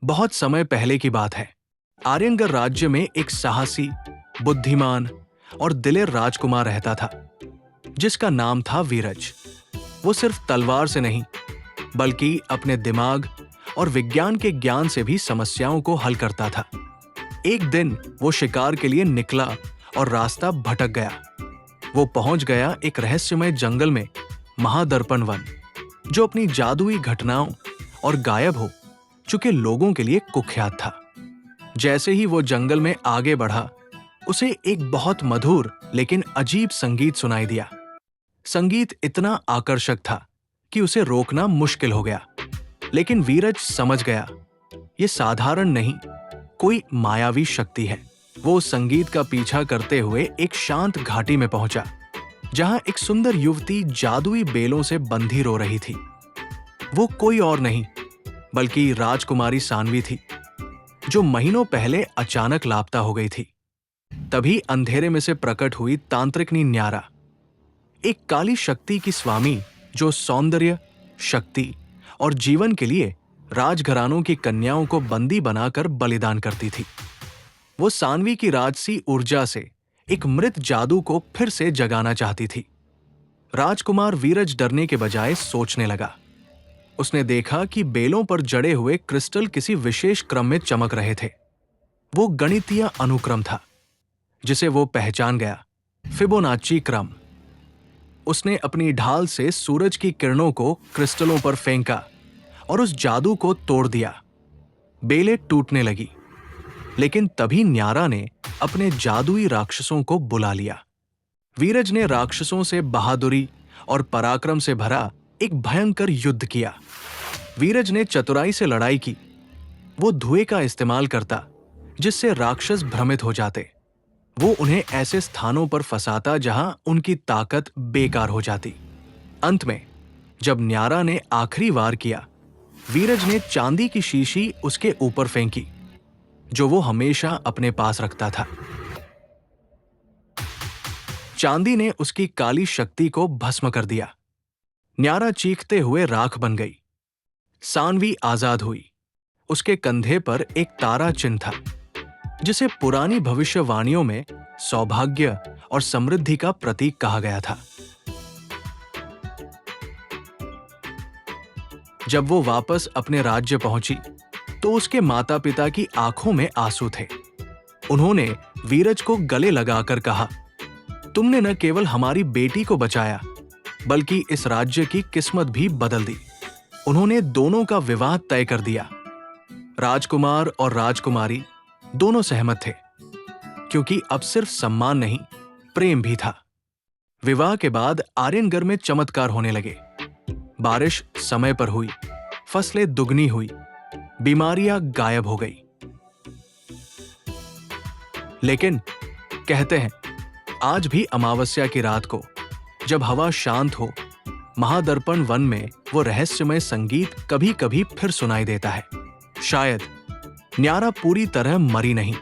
बहुत समय पहले की बात है। आर्यनगर राज्य में एक साहसी, बुद्धिमान और दिलेर राजकुमार रहता था, जिसका नाम था वीरज। वो सिर्फ तलवार से नहीं, बल्कि अपने दिमाग और विज्ञान के ज्ञान से भी समस्याओं को हल करता था। एक दिन वो शिकार के लिए निकला और रास्ता भटक गया। वो पहुंच गया एक रहस्यमय जंगल में, महादर्पण वन, जो अपनी जादुई घटनाओं और गायब हो चुके लोगों के लिए कुख्यात था। जैसे ही वो जंगल में आगे बढ़ा, उसे एक बहुत मधुर लेकिन अजीब संगीत सुनाई दिया। संगीत इतना आकर्षक था कि उसे रोकना मुश्किल हो गया। लेकिन वीरज समझ गया, ये साधारण नहीं, कोई मायावी शक्ति है। वो उस संगीत का पीछा करते हुए एक शांत घाटी में पहुंचा, जहां एक सुंदर युवती जादुई बेलों से बंधी रो रही थी। वो कोई और नहीं बल्कि राजकुमारी सानवी थी, जो महीनों पहले अचानक लापता हो गई थी। तभी अंधेरे में से प्रकट हुई तांत्रिकनी न्यारा, एक काली शक्ति की स्वामी, जो सौंदर्य, शक्ति और जीवन के लिए राजघरानों की कन्याओं को बंदी बनाकर बलिदान करती थी। वो सानवी की राजसी ऊर्जा से एक मृत जादू को फिर से जगाना चाहती थी। राजकुमार वीरज डरने के बजाय सोचने लगा। उसने देखा कि बेलों पर जड़े हुए क्रिस्टल किसी विशेष क्रम में चमक रहे थे। वो गणितीय अनुक्रम था, जिसे वो पहचान गया, फिबोनाची क्रम। उसने अपनी ढाल से सूरज की किरणों को क्रिस्टलों पर फेंका और उस जादू को तोड़ दिया। बेलें टूटने लगी, लेकिन तभी न्यारा ने अपने जादुई राक्षसों को बुला लिया। वीरज ने राक्षसों से बहादुरी और पराक्रम से भरा एक भयंकर युद्ध किया। वीरज ने चतुराई से लड़ाई की। वो धुएं का इस्तेमाल करता, जिससे राक्षस भ्रमित हो जाते। वो उन्हें ऐसे स्थानों पर फंसाता जहां उनकी ताकत बेकार हो जाती। अंत में जब न्यारा ने आखिरी वार किया, वीरज ने चांदी की शीशी उसके ऊपर फेंकी, जो वो हमेशा अपने पास रखता था। चांदी ने उसकी काली शक्ति को भस्म कर दिया। न्यारा चीखते हुए राख बन गई। सानवी आजाद हुई। उसके कंधे पर एक तारा चिन्ह था, जिसे पुरानी भविष्यवाणियों में सौभाग्य और समृद्धि का प्रतीक कहा गया था। जब वो वापस अपने राज्य पहुंची, तो उसके माता-पिता की आंखों में आंसू थे। उन्होंने वीरज को गले लगाकर कहा, तुमने न केवल हमारी बेटी को बचाया, बल्कि इस राज्य की किस्मत भी बदल दी। उन्होंने दोनों का विवाह तय कर दिया। राजकुमार और राजकुमारी दोनों सहमत थे, क्योंकि अब सिर्फ सम्मान नहीं, प्रेम भी था। विवाह के बाद आर्यनगर में चमत्कार होने लगे। बारिश समय पर हुई, फसलें दुगनी हुई, बीमारियां गायब हो गई। लेकिन कहते हैं, आज भी अमावस्या की रात को, जब हवा शांत हो, महादर्पण वन में वो रहस्यमय संगीत कभी-कभी फिर सुनाई देता है। शायद न्यारा पूरी तरह मरी नहीं,